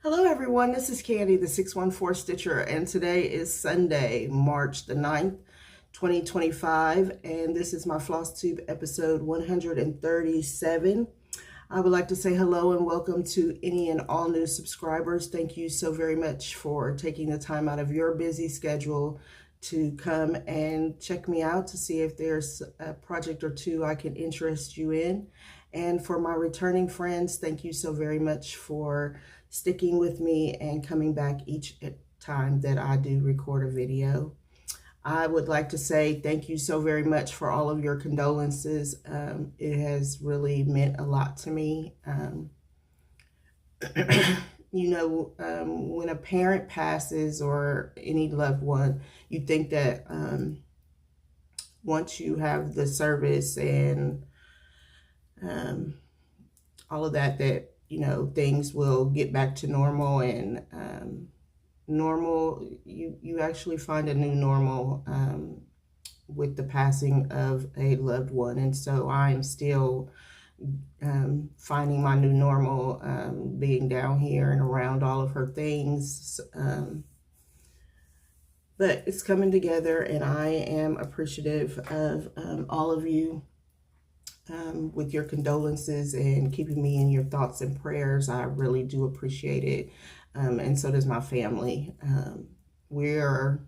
Hello everyone, this is Candy, the 614 Stitcher, and today is Sunday, March the 9th, 2025, and this is my Flosstube episode 137. I would like to say hello and welcome to any and all new subscribers. Thank you so very much for taking the time out of your busy schedule to come and check me out to see if there's a project or two I can interest you in. And for my returning friends, thank you so very much for sticking with me and coming back each time that I do record a video. I would like to say thank you so very much for all of your condolences. It has really meant a lot to me. When a parent passes or any loved one, you think that once you have the service and all of that, things will get back to normal, and you actually find a new normal with the passing of a loved one. And so I'm still finding my new normal, being down here and around all of her things, but it's coming together, and I am appreciative of all of you with your condolences and keeping me in your thoughts and prayers. I really do appreciate it, and so does my family. We're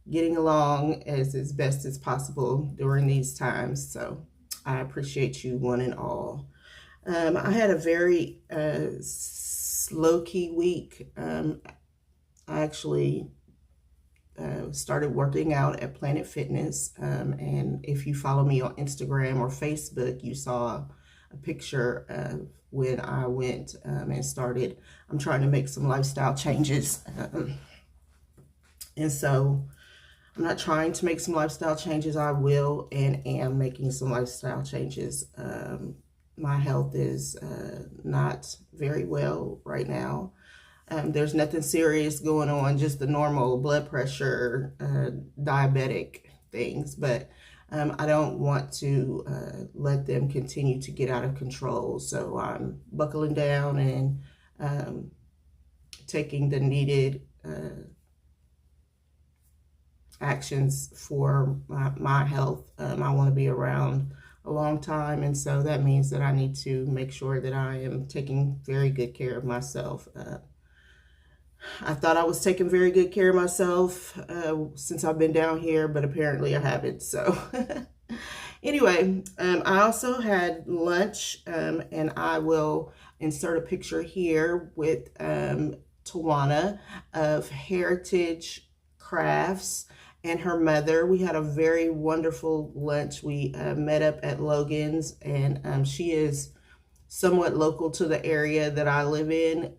getting along as best as possible during these times, so I appreciate you one and all. I had a very low-key week. I actually started working out at Planet Fitness, and if you follow me on Instagram or Facebook, you saw a picture of when I went and started. I'm trying to make some lifestyle changes, and so I'm not trying to make some lifestyle changes. I will and am making some lifestyle changes. My health is not very well right now. There's nothing serious going on, just the normal blood pressure, diabetic things, but I don't want to let them continue to get out of control. So I'm buckling down and taking the needed actions for my health. I want to be around a long time, and so that means that I need to make sure that I am taking very good care of myself. I thought I was taking very good care of myself since I've been down here, but apparently I haven't. So anyway, I also had lunch, and I will insert a picture here with Tawana of Heritage Crafts and her mother. We had a very wonderful lunch. We met up at Logan's, and she is somewhat local to the area that I live in.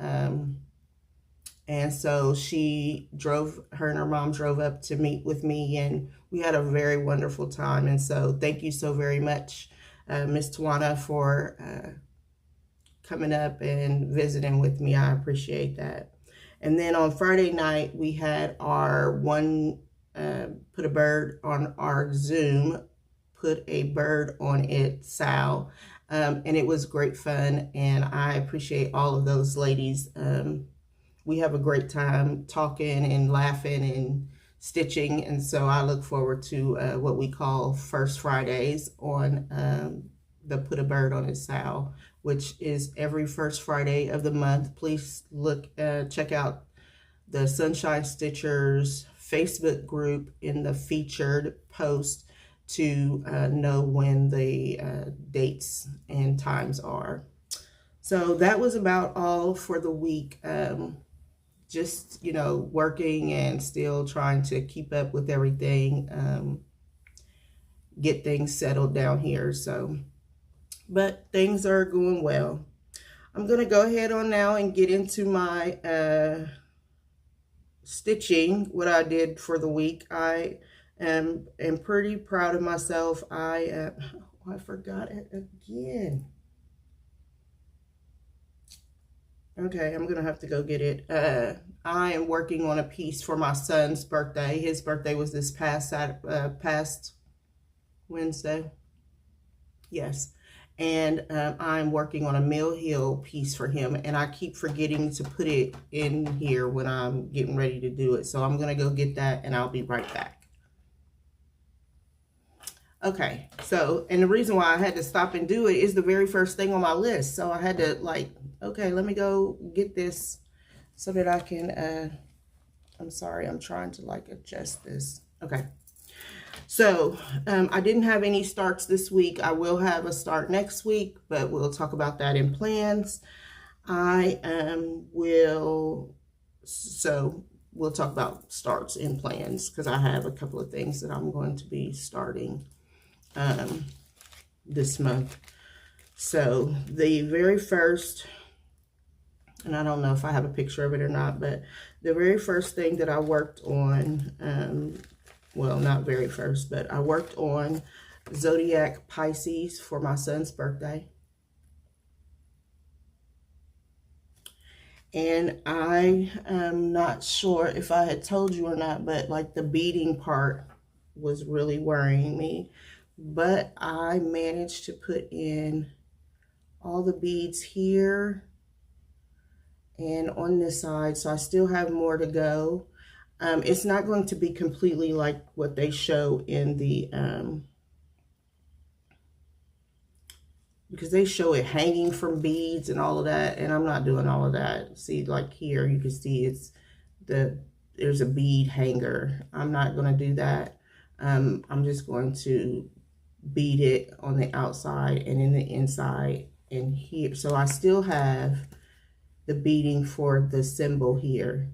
And so her and her mom drove up to meet with me, and we had a very wonderful time. And so thank you so very much, Miss Tawana, for coming up and visiting with me. I appreciate that. And then on Friday night, we had our put a bird on our Zoom, put a bird on it, Sal. And it was great fun, and I appreciate all of those ladies. We have a great time talking and laughing and stitching, and so I look forward to what we call First Fridays on the Put a Bird on It Sal, which is every first Friday of the month. Please check out the Sunshine Stitchers Facebook group in the featured post to know when the dates and times are. So that was about all for the week. Just, working and still trying to keep up with everything, get things settled down here. But things are going well. I'm going to go ahead on now and get into my stitching, what I did for the week. I am pretty proud of myself. I forgot it again. Okay, I'm gonna have to go get it. I am working on a piece for my son's birthday. His birthday was this past Wednesday. Yes. And I'm working on a Mill Hill piece for him, and I keep forgetting to put it in here when I'm getting ready to do it. So I'm going to go get that, and I'll be right back. Okay, so, and the reason why I had to stop and do it is the very first thing on my list. So I had to like, okay, let me go get this so that I can, I'm sorry, I'm trying to like adjust this. Okay. So I didn't have any starts this week. I will have a start next week, but we'll talk about that in plans. We'll talk about starts in plans because I have a couple of things that I'm going to be starting this month. So the very first, and I don't know if I have a picture of it or not, but the very first thing that I worked on, well, not very first, but I worked on Zodiac Pisces for my son's birthday. And I am not sure if I had told you or not, but like the beading part was really worrying me. But I managed to put in all the beads here and on this side. So I still have more to go. It's not going to be completely like what they show in the, because they show it hanging from beads and all of that, and I'm not doing all of that. See, like here, you can see there's a bead hanger. I'm not going to do that. I'm just going to bead it on the outside and in the inside and here. So I still have the beading for the symbol here.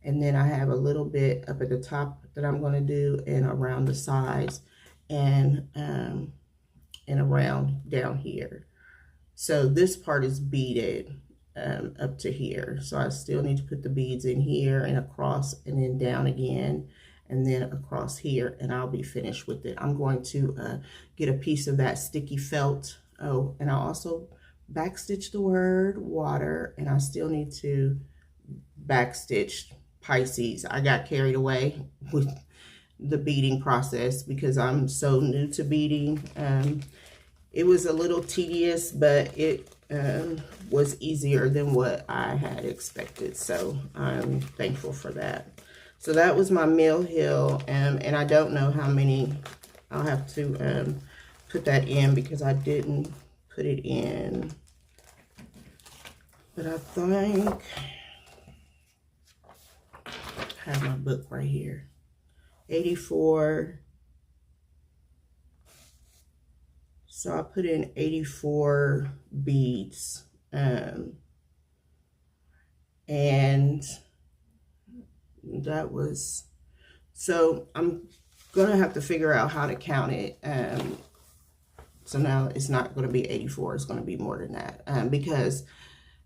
And then I have a little bit up at the top that I'm going to do and around the sides and around down here. So this part is beaded up to here. So I still need to put the beads in here and across and then down again and then across here, and I'll be finished with it. I'm going to get a piece of that sticky felt. Oh, and I'll also backstitch the word water, and I still need to backstitch Pisces. I got carried away with the beading process because I'm so new to beading. It was a little tedious, but it was easier than what I had expected. So I'm thankful for that. So that was my Mill Hill, and I don't know how many. I'll have to put that in because I didn't put it in. But I think I have my book right here. 84. So I put in 84 beads. And that was, so I'm gonna have to figure out how to count it. So now it's not gonna be 84, it's gonna be more than that. Because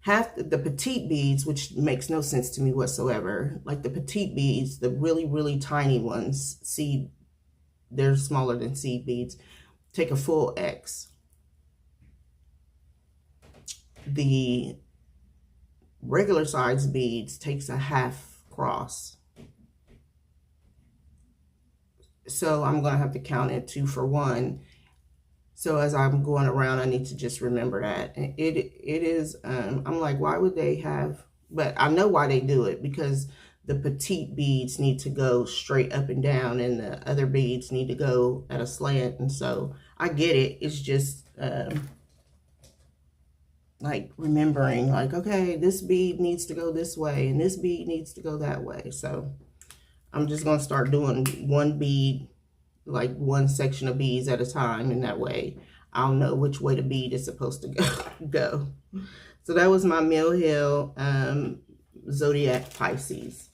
half the petite beads, which makes no sense to me whatsoever, like the petite beads, the really, really tiny ones, seed, they're smaller than seed beads, take a full X. The regular size beads takes a half cross. So I'm going to have to count it 2 for 1. So as I'm going around, I need to just remember that. And it is, I'm like, why would they have, but I know why they do it, because the petite beads need to go straight up and down and the other beads need to go at a slant. And so I get it. It's just like remembering, like, okay, this bead needs to go this way and this bead needs to go that way. So I'm just going to start doing one bead, like one section of beads at a time, and that way I'll know which way the bead is supposed to go. So that was my Mill Hill Zodiac Pisces.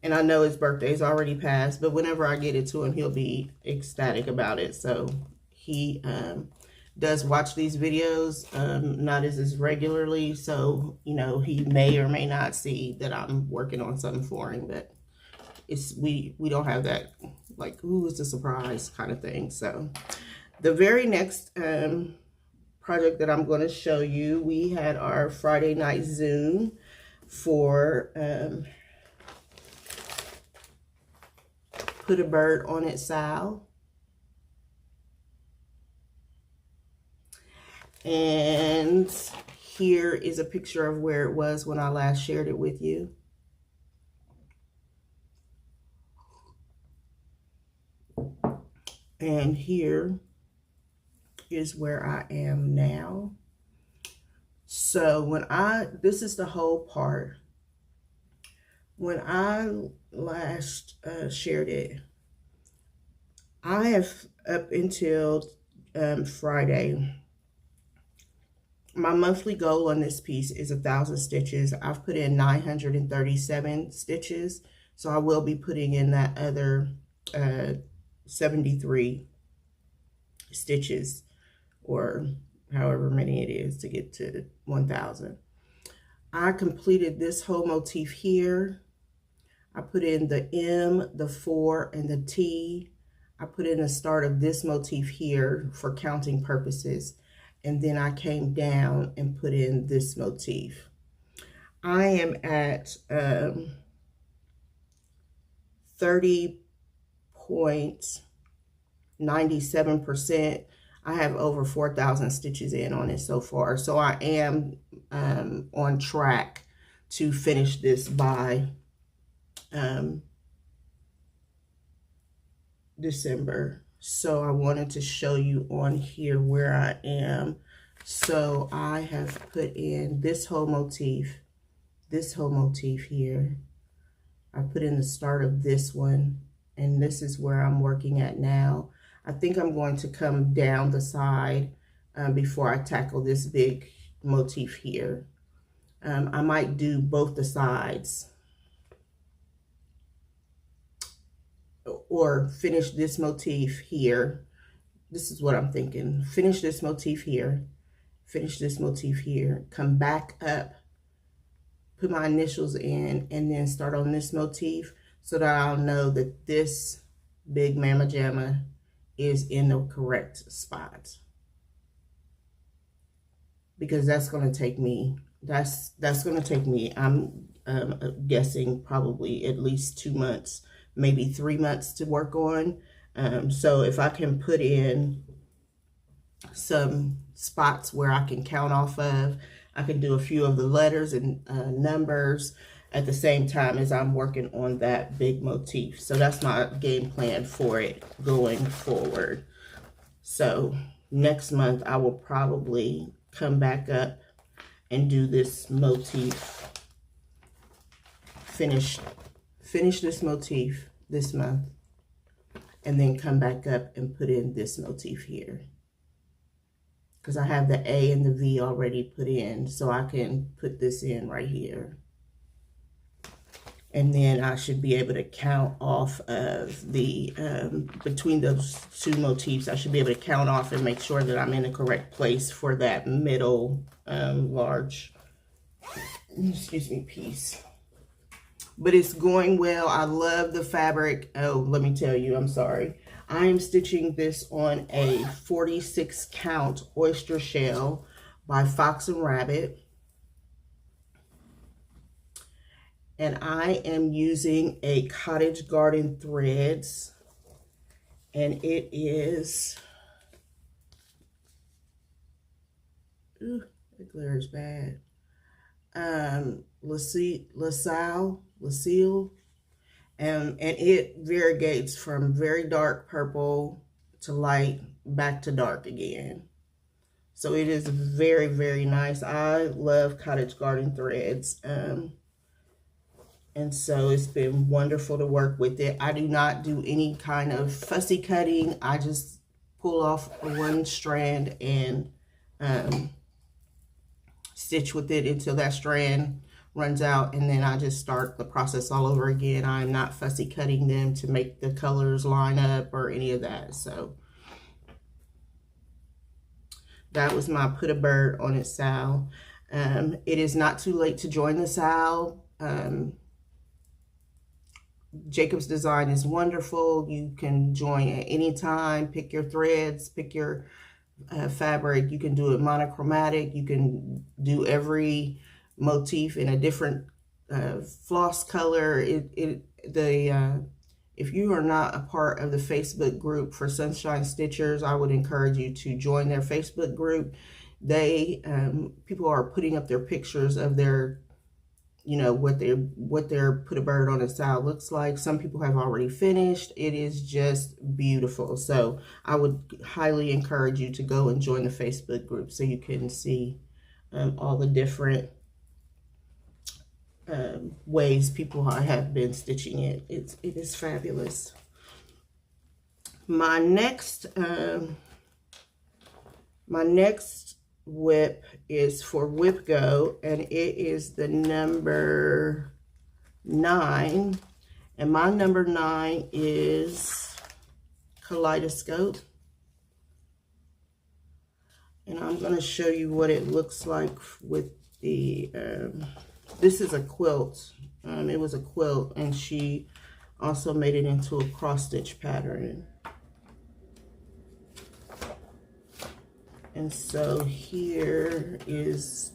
And I know his birthday's already passed, but whenever I get it to him, he'll be ecstatic about it. So he does watch these videos, not as regularly. So, you know, he may or may not see that I'm working on something for him, but it's, we don't have that, like, ooh, it's a surprise kind of thing. So the very next project that I'm going to show you, we had our Friday night Zoom for Put a Bird on It Sal. And here is a picture of where it was when I last shared it with you. And here is where I am now. So this is the whole part. When I last shared it, I have up until Friday, my monthly goal on this piece is 1,000 stitches. I've put in 937 stitches, so I will be putting in that other 73 stitches, or however many it is to get to 1,000. I completed this whole motif here. I put in the M, the 4, and the T. I put in the start of this motif here for counting purposes. And then I came down and put in this motif. I am at 30.97%. I have over 4,000 stitches in on it so far. So I am on track to finish this by December. So I wanted to show you on here where I am. So I have put in this whole motif here. I put in the start of this one, and this is where I'm working at now. I think I'm going to come down the side before I tackle this big motif here. I might do both the sides, or finish this motif here. This is what I'm thinking. Finish this motif here, finish this motif here, come back up, put my initials in, and then start on this motif so that I'll know that this big Mama Jamma is in the correct spot. Because that's going to take me, that's going to take me, I'm guessing probably at least 2 months, maybe 3 months to work on. So if I can put in some spots where I can count off of, I can do a few of the letters and numbers at the same time as I'm working on that big motif. So that's my game plan for it going forward. So next month I will probably come back up and do this motif, finish this motif this month, and then come back up and put in this motif here, because I have the A and the V already put in, so I can put this in right here. And then I should be able to count off of the, between those two motifs, I should be able to count off and make sure that I'm in the correct place for that middle large, excuse me, piece. But it's going well. I love the fabric. Oh, let me tell you, I'm sorry. I am stitching this on a 46 count oyster shell by Fox and Rabbit. And I am using a Cottage Garden threads, and it is, ooh, the glare is bad. Lucille, and it variegates from very dark purple to light back to dark again. So it is very, very nice. I love Cottage Garden threads. And so it's been wonderful to work with it. I do not do any kind of fussy cutting. I just pull off one strand and stitch with it until that strand runs out, and then I just start the process all over again. I'm not fussy cutting them to make the colors line up or any of that. So that was my Put a Bird on It Sal. It is not too late to join the Sal. Jacob's design is wonderful. You can join at any time. Pick your threads, pick your fabric. You can do it monochromatic. You can do every motif in a different floss color. If you are not a part of the Facebook group for Sunshine Stitchers, I would encourage you to join their Facebook group. they people are putting up their pictures of their, you know, what their put a bird on a style looks like. Some people have already finished. It is just beautiful. So I would highly encourage you to go and join the Facebook group so you can see all the different ways people have been stitching it. It is fabulous. My next whip is for Whip Go, and it is the number 9, and my number 9 is Kaleidoscope, and I'm going to show you what it looks like with the this is a quilt. It was a quilt, and she also made it into a cross stitch pattern. And so here is,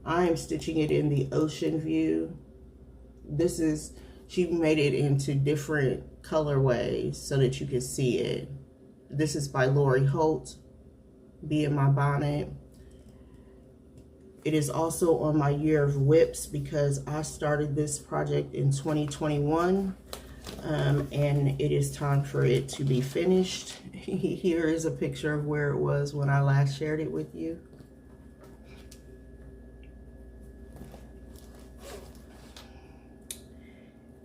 I am stitching it in the ocean view. This is, she made it into different colorways so that you can see it. This is by Holt, Be in My Bonnet. It is also on my year of whips because I started this project in 2021. And it is time for it to be finished. Here is a picture of where it was when I last shared it with you.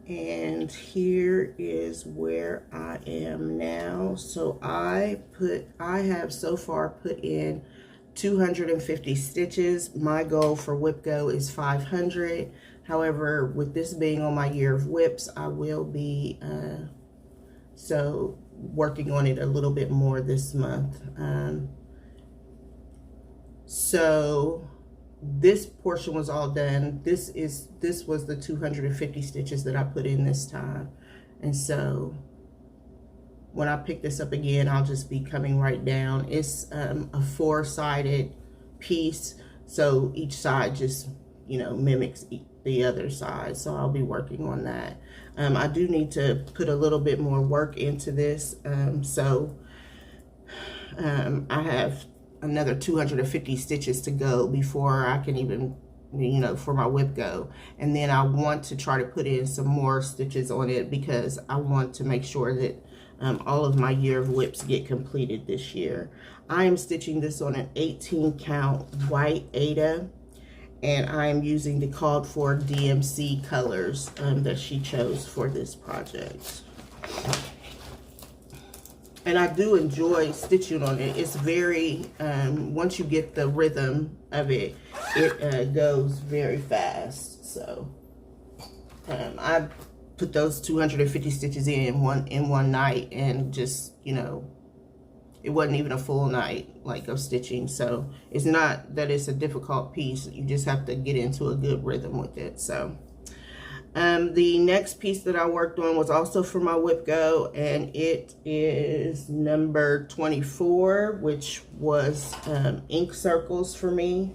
And here is where I am now. So I have so far put in 250 stitches. My goal for Whip Go is 500. However, with this being on my year of whips, I will be working on it a little bit more this month. So this portion was all done. This was the 250 stitches that I put in this time. And so when I pick this up again, I'll just be coming right down. It's a 4-sided piece, so each side just, you know, mimics the other side. So I'll be working on that. I do need to put a little bit more work into this. I have another 250 stitches to go before I can even, you know, for my Whip Go. And then I want to try to put in some more stitches on it because I want to make sure that all of my year of whips get completed this year. I am stitching this on an 18 count white Aida, and I am using the called for DMC colors that she chose for this project. And I do enjoy stitching on it. It's very, once you get the rhythm of it, it goes very fast. So I put those 250 stitches in one night, and just, you know, it wasn't even a full night like of stitching. So it's not that it's a difficult piece. You just have to get into a good rhythm with it. So the next piece that I worked on was also for my Whip Go, and it is number 24, which was ink circles for me,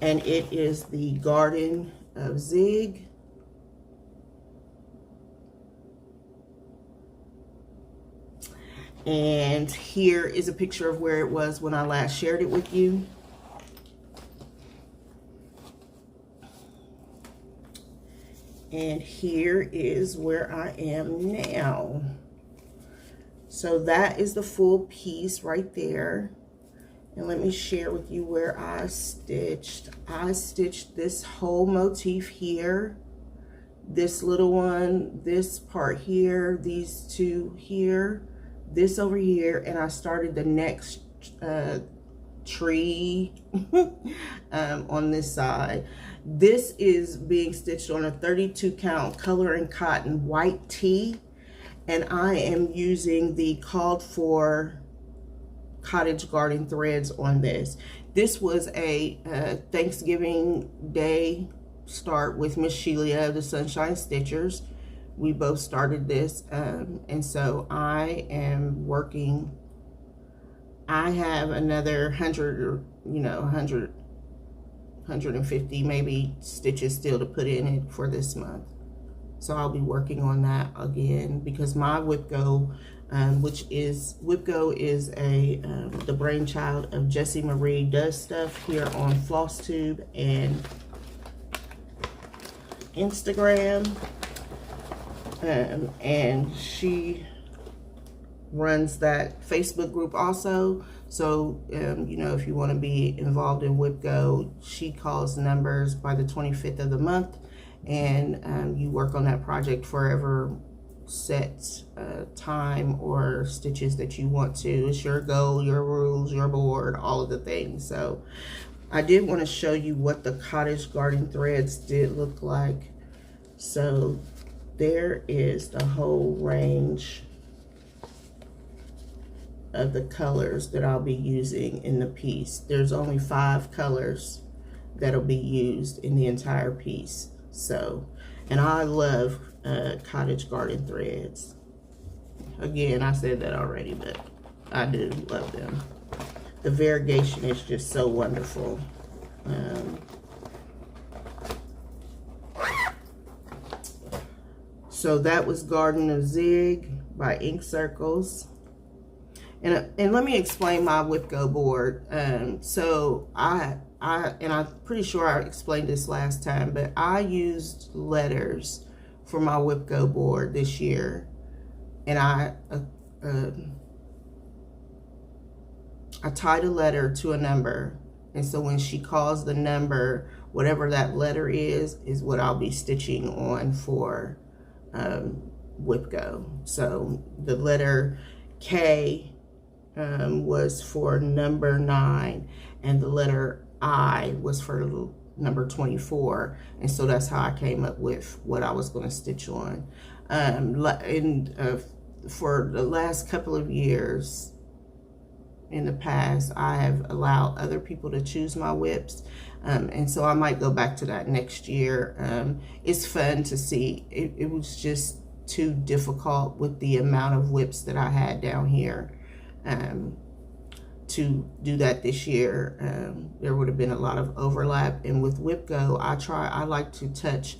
and it is the Garden of Zig. And here is a picture of where it was when I last shared it with you. And here is where I am now. So that is the full piece right there. And let me share with you where I stitched. I stitched this whole motif here, this little one, this part here, these two here, this over here, and I started the next tree on this side. This is being stitched on a 32 count color and cotton white tee, and I am using the called for cottage garden threads on this. This was a Thanksgiving Day start with Miss Shelia of the Sunshine Stitchers. We both started this, and so I am working. I have another 100 or, you know, 150 maybe stitches still to put in it for this month. So I'll be working on that again, because my WhipGo, WhipGo is the brainchild of Jessie Marie Does Stuff here on Flosstube and Instagram. And she runs that Facebook group also. So, you know, if you want to be involved in WhipGo, she calls numbers by the 25th of the month, and you work on that project forever set time or stitches that you want to. It's your goal, your rules, your board, all of the things. So I did want to show you what the cottage garden threads did look like. So there is the whole range of the colors that I'll be using in the piece. There's only 5 colors that'll be used in the entire piece. So, and I love cottage garden threads. Again, I said that already, but I do love them. The variegation is just so wonderful. So that was Garden of Zig by Ink Circles. And let me explain my WhipGo board. So and I'm pretty sure I explained this last time, but I used letters for my WhipGo board this year, and I tied a letter to a number, and so when she calls the number, whatever that letter is what I'll be stitching on for WhipGo. So the letter K was for number 9, and the letter I was for number 24, and so that's how I came up with what I was going to stitch on. For the last couple of years in the past, I have allowed other people to choose my whips, and so I might go back to that next year. It's fun to see. It was just too difficult with the amount of whips that I had down here to do that this year. There would have been a lot of overlap, and with WhipGo, I like to touch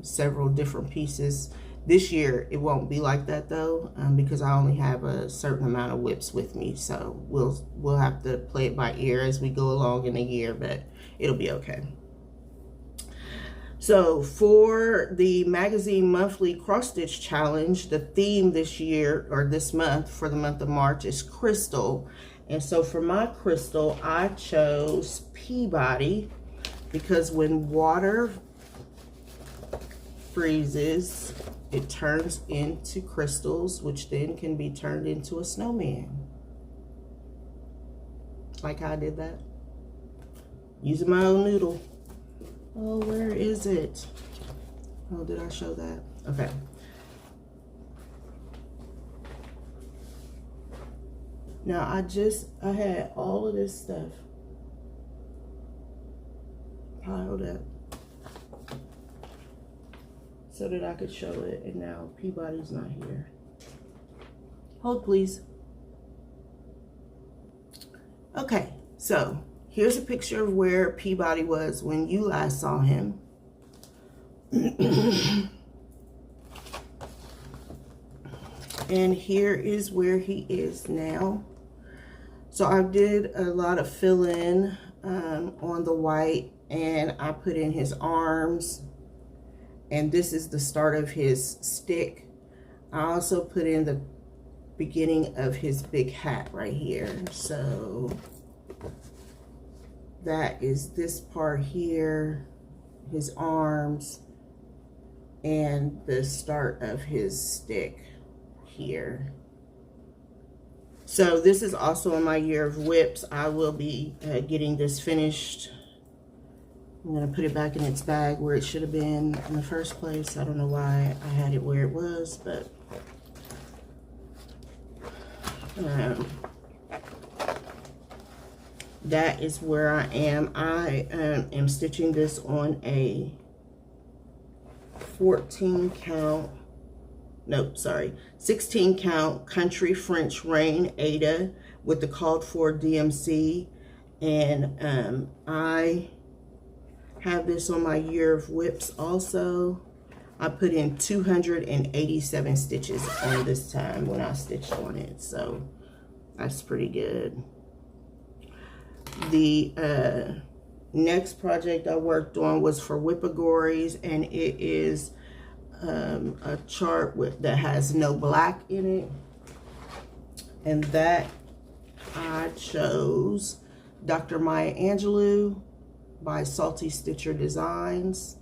several different pieces. This year it won't be like that though, because I only have a certain amount of whips with me, so we'll have to play it by ear as we go along in the year, but it'll be okay. So for the magazine monthly cross stitch challenge, the theme this year, or this month, for the month of March, is crystal. And so for my crystal, I chose Peabody, because when water freezes, it turns into crystals, which then can be turned into a snowman. Like how I did that, using my own noodle. Oh, where is it? Oh, did I show that? Okay. Now, I had all of this stuff piled up so that I could show it, and now Peabody's not here. Hold, please. Okay, so here's a picture of where Peabody was when you last saw him. And here is where he is now. So I did a lot of fill-in on the white, and I put in his arms, and this is the start of his stick. I also put in the beginning of his big hat right here. So that is this part here, his arms, and the start of his stick here. So this is also in my year of whips. I will be getting this finished. I'm going to put it back in its bag where it should have been in the first place. I don't know why I had it where it was, but that is where I am. I am stitching this on a 16 count Country French Rain Ada with the called for DMC, and I have this on my year of whips also. I put in 287 stitches on this time when I stitched on it, so that's pretty good. The next project I worked on was for Whippagories, and it is a chart that has no black in it, and that I chose Dr. Maya Angelou by Salty Stitcher Designs.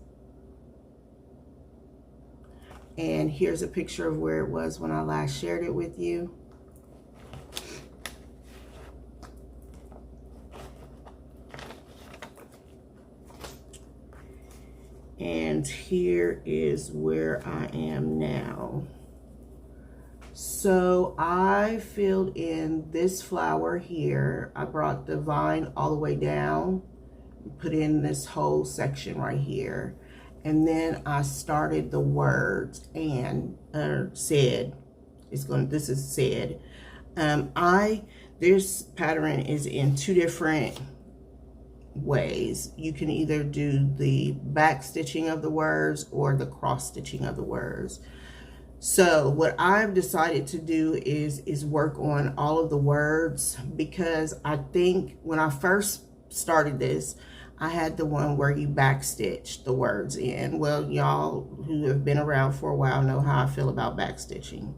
And here's a picture of where it was when I last shared it with you. And here is where I am now. So I filled in this flower here. I brought the vine all the way down, put in this whole section right here. And then I started the words and said, this is said. This pattern is in two different ways. You can either do the back stitching of the words or the cross stitching of the words. So what I've decided to do is work on all of the words, because I think when I first started this, I had the one where you back stitch the words in. Well, y'all who have been around for a while know how I feel about back stitching.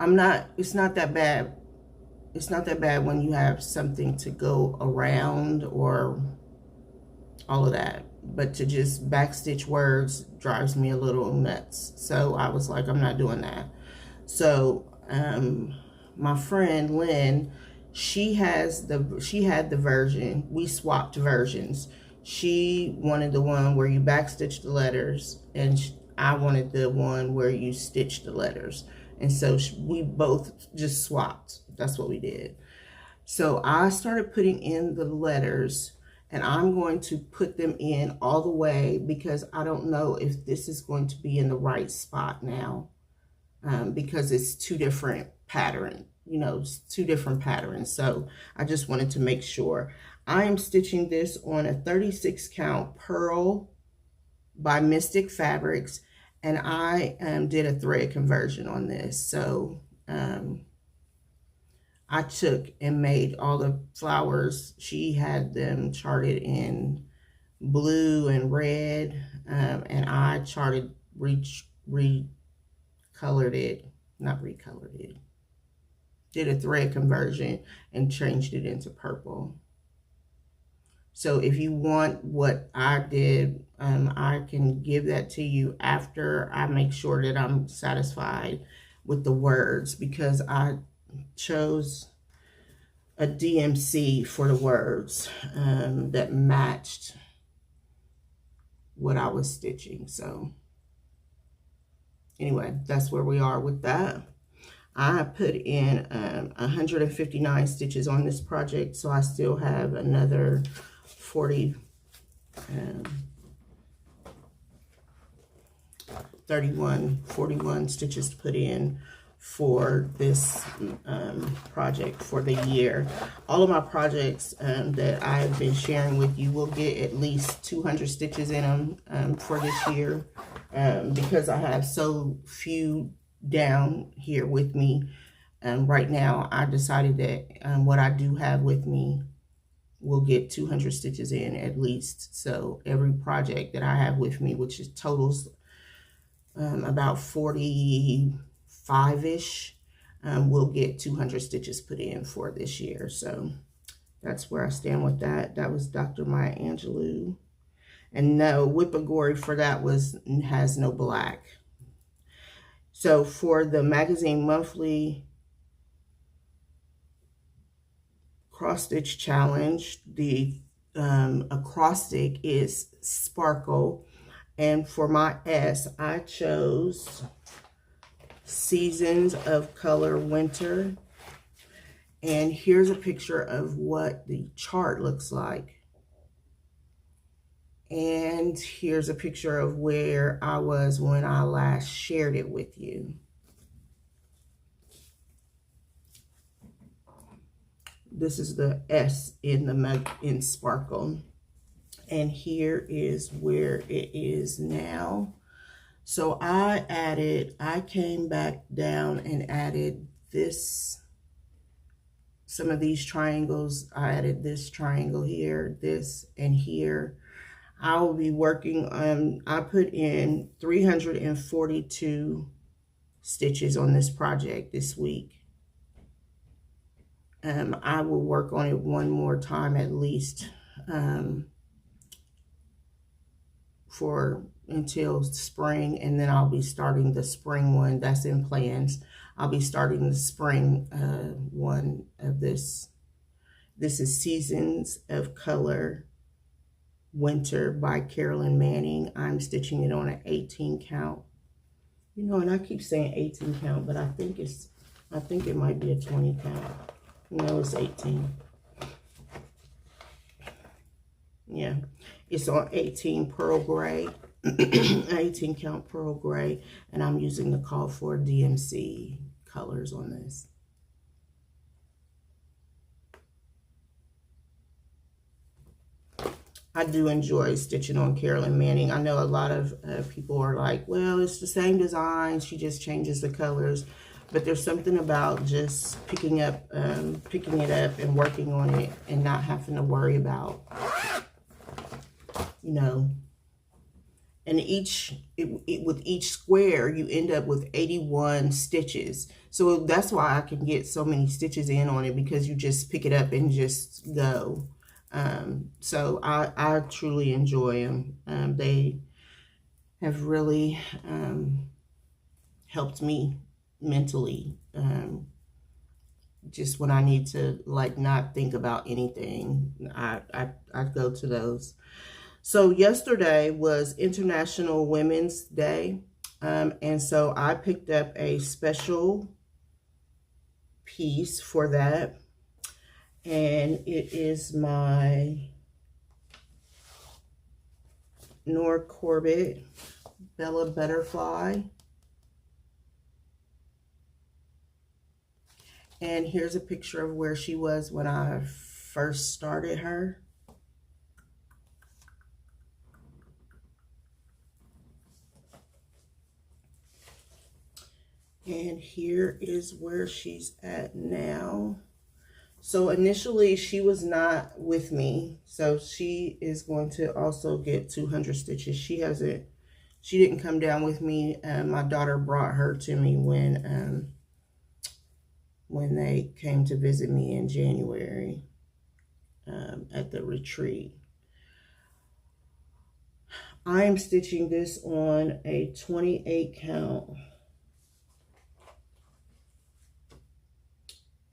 It's not that bad. It's not that bad when you have something to go around or all of that. But to just backstitch words drives me a little nuts. So I was like, I'm not doing that. So my friend Lynn, she had the version. We swapped versions. She wanted the one where you backstitch the letters, and I wanted the one where you stitch the letters. And so we both just swapped. That's what we did. So I started putting in the letters, and I'm going to put them in all the way, because I don't know if this is going to be in the right spot now, because it's two different patterns, you know, it's two different patterns. So I just wanted to make sure. I am stitching this on a 36 count Pearl by Mystic Fabrics, and I did a thread conversion on this. So I took and made all the flowers. She had them charted in blue and red, and I charted, recolored it, not recolored it, did a thread conversion and changed it into purple. So if you want what I did, I can give that to you after I make sure that I'm satisfied with the words, because I chose a DMC for the words that matched what I was stitching. So anyway, that's where we are with that. I put in 159 stitches on this project, so I still have another 41 stitches to put in for this project for the year. All of my projects that I've been sharing with you will get at least 200 stitches in them for this year, because I have so few down here with me. Right now, I decided that what I do have with me will get 200 stitches in at least. So every project that I have with me, which is totals about 45-ish, will get 200 stitches put in for this year. So that's where I stand with that. That was Dr. Maya Angelou. And no, Whippagory for that has no black. So for the Magazine Monthly Cross Stitch Challenge, the acrostic is Sparkle. And for my S, I chose Seasons of Color Winter. And here's a picture of what the chart looks like. And here's a picture of where I was when I last shared it with you. This is the S in Sparkle. And here is where it is now. So I came back down and added this, some of these triangles. I added this triangle here, this, and here. I will be working on, I put in 342 stitches on this project this week. I will work on it one more time at least for until spring, and then I'll be starting the spring one that's in plans. I'll be starting the spring one of this. This is Seasons of Color Winter by Carolyn Manning. I'm stitching it on an 18 count. You know, and I keep saying 18 count, but I think it might be a 20 count. No, it's 18. Yeah, it's on 18 pearl gray, 18 count pearl gray, and I'm using the call for DMC colors on this. I do enjoy stitching on Carolyn Manning. I know a lot of people are like, well, it's the same design, she just changes the colors. But there's something about just picking it up and working on it and not having to worry about, you know. And with each square, you end up with 81 stitches. So that's why I can get so many stitches in on it, because you just pick it up and just go. So I truly enjoy them. They have really helped me mentally, just when I need to like not think about anything, I go to those. So yesterday was International Women's Day, and so I picked up a special piece for that, and it is my Nora Corbett Bella Butterfly. And here's a picture of where she was when I first started her. And here is where she's at now. So initially she was not with me. So she is going to also get 200 stitches. She didn't come down with me. My daughter brought her to me when they came to visit me in January at the retreat. I am stitching this on a 28 count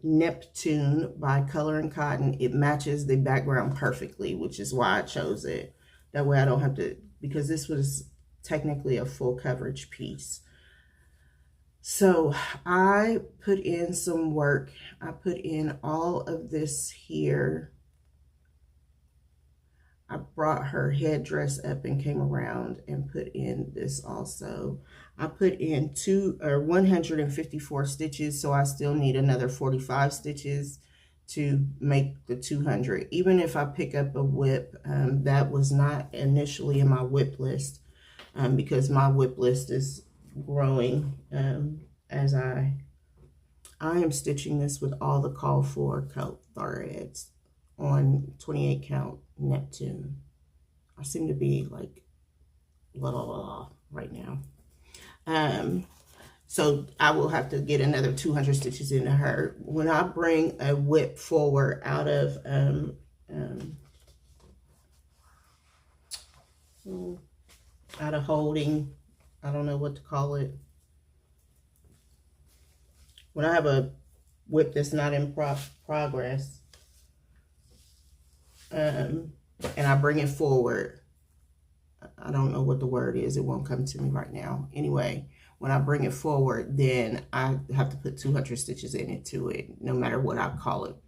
Neptune by Color and Cotton. It matches the background perfectly, which is why I chose it. That way I don't have to, because this was technically a full coverage piece. So I put in some work. I put in all of this here. I brought her headdress up and came around and put in this also. I put in 154 stitches, so I still need another 45 stitches to make the 200. Even if I pick up a whip, that was not initially in my whip list, because my whip list is growing as I am stitching this with all the call for coat threads on 28 count Neptune. I seem to be like la la la right now. So I will have to get another 200 stitches into her. When I bring a whip forward out of holding, I don't know what to call it. When I have a whip that's not in progress, and I bring it forward, I don't know what the word is. It won't come to me right now. Anyway, when I bring it forward, then I have to put 200 stitches into it, no matter what I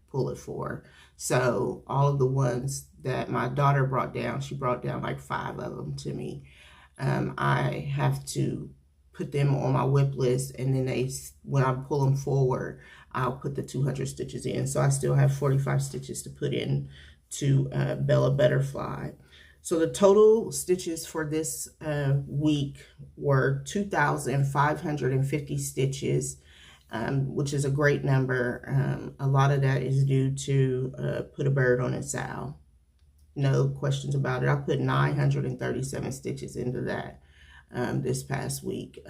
pull it for. So all of the ones that my daughter brought down, she brought down like 5 of them to me. I have to put them on my whip list, and then when I pull them forward, I'll put the 200 stitches in. So I still have 45 stitches to put in to Bella Butterfly. So the total stitches for this week were 2,550 stitches, which is a great number. A lot of that is due to put a bird on its owl. No questions about it. I put 937 stitches into that this past week,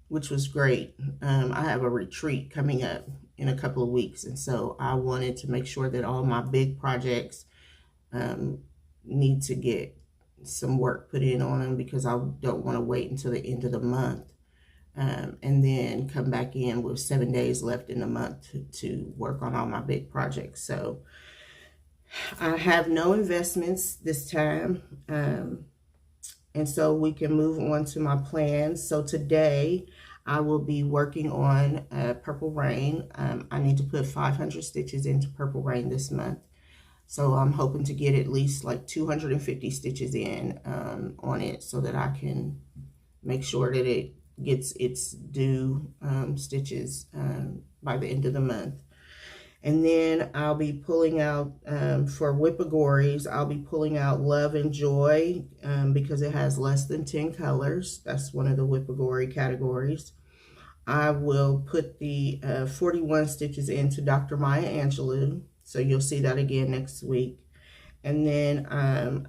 which was great. I have a retreat coming up in a couple of weeks, and so I wanted to make sure that all my big projects need to get some work put in on them, because I don't want to wait until the end of the month and then come back in with 7 days left in the month to work on all my big projects. So I have no investments this time, and so we can move on to my plans. So today I will be working on Purple Rain. I need to put 500 stitches into Purple Rain this month. So I'm hoping to get at least like 250 stitches in on it, so that I can make sure that it gets its due stitches by the end of the month. And then I'll be pulling out, for Whippagories, I'll be pulling out Love and Joy because it has less than 10 colors. That's one of the Whippagory categories. I will put the 41 stitches into Dr. Maya Angelou. So you'll see that again next week. And then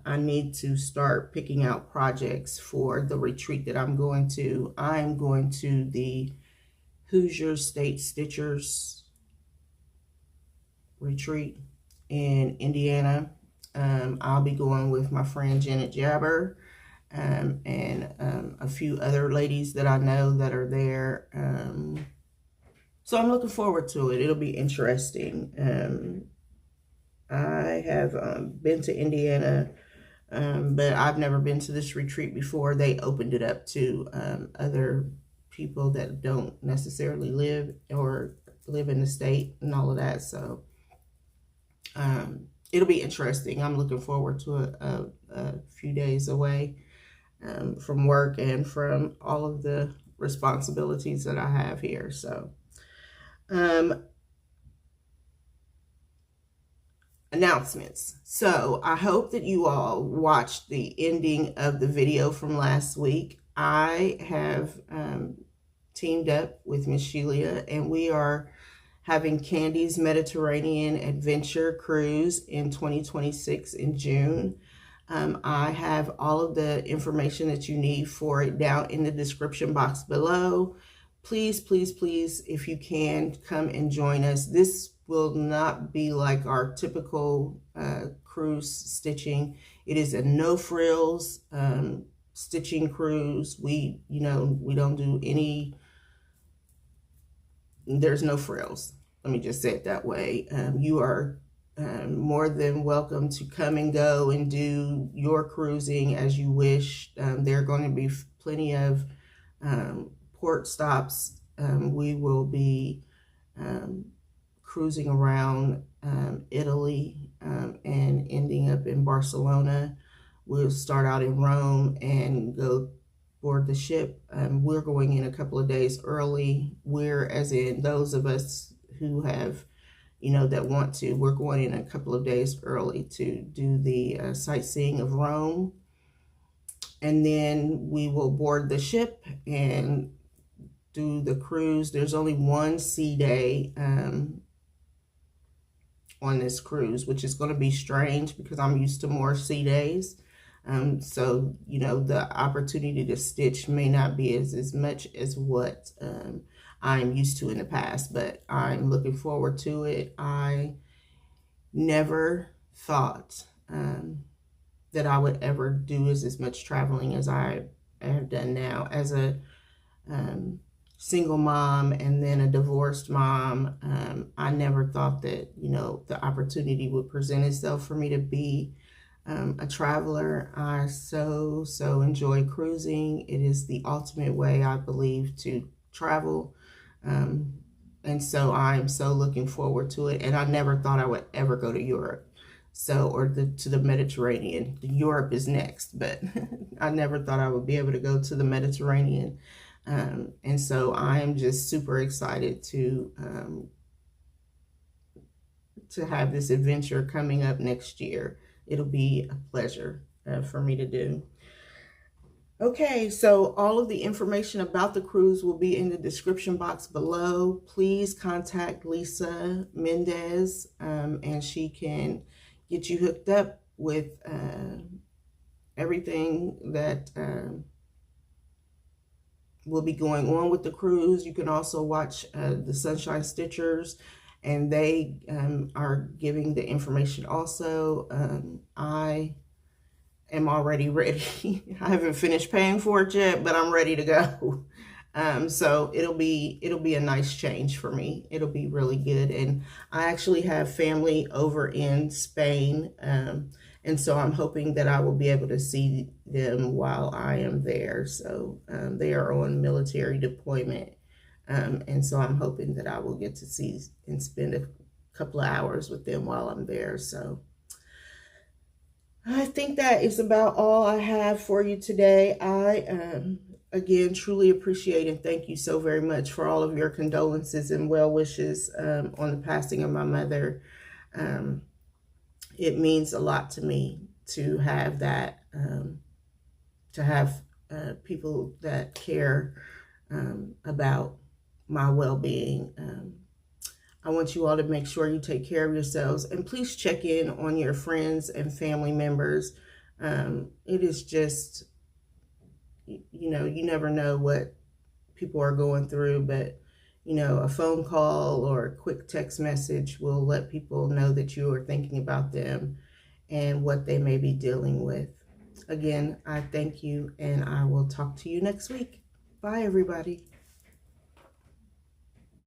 I need to start picking out projects for the retreat that I'm going to. I'm going to the Hoosier State Stitchers retreat in Indiana. I'll be going with my friend Janet Jabber and a few other ladies that I know that are there. So I'm looking forward to it. It'll be interesting. I have been to Indiana, but I've never been to this retreat before. They opened it up to other people that don't necessarily live in the state and all of that. So it'll be interesting. I'm looking forward to a few days away from work and from all of the responsibilities that I have here. So announcements. So I hope that you all watched the ending of the video from last week. I have teamed up with Miss Shelia, and we are having KANDAY'S Mediterranean Adventure Cruise in 2026 in June. I have all of the information that you need for it down in the description box below. Please, please, please, if you can, come and join us. This will not be like our typical cruise stitching. It is a no frills stitching cruise. We don't do any, there's no frills. Let me just say it that way. You are more than welcome to come and go and do your cruising as you wish. There are going to be plenty of port stops. We will be cruising around Italy and ending up in Barcelona. We'll start out in Rome and go board the ship. We're going in a couple of days early. We're, as in those of us who have, that want to, we're going in a couple of days early to do the sightseeing of Rome. And then we will board the ship and do the cruise. There's only one sea day on this cruise, which is going to be strange because I'm used to more sea days. So, the opportunity to stitch may not be as much as what I'm used to in the past, but I'm looking forward to it. I never thought that I would ever do as much traveling as I have done now. As a single mom and then a divorced mom, I never thought that, the opportunity would present itself for me to be a traveler. I so enjoy cruising. It is the ultimate way, I believe, to travel. And so I'm so looking forward to it. And I never thought I would ever go to Europe. Or to the Mediterranean. Europe is next, but I never thought I would be able to go to the Mediterranean. And so I am just super excited to to have this adventure coming up next year. It'll be a pleasure for me to do. Okay, so all of the information about the cruise will be in the description box below. Please contact Lisa Mendez, and she can get you hooked up with everything that will be going on with the cruise. You can also watch the Sunshine Stitchers, and they are giving the information also. I am already ready. I haven't finished paying for it yet, but I'm ready to go. So it'll be a nice change for me. It'll be really good. And I actually have family over in Spain. And so I'm hoping that I will be able to see them while I am there. So they are on military deployment. And so I'm hoping that I will get to see and spend a couple of hours with them while I'm there. So I think that is about all I have for you today. I, again, truly appreciate and thank you so very much for all of your condolences and well wishes on the passing of my mother. It means a lot to me to have that, to have people that care about my well-being. I want you all to make sure you take care of yourselves, and please check in on your friends and family members. It is just, you know, you never know what people are going through, but, you know, a phone call or a quick text message will let people know that you are thinking about them and what they may be dealing with. Again, I thank you, and I will talk to you next week. Bye, everybody.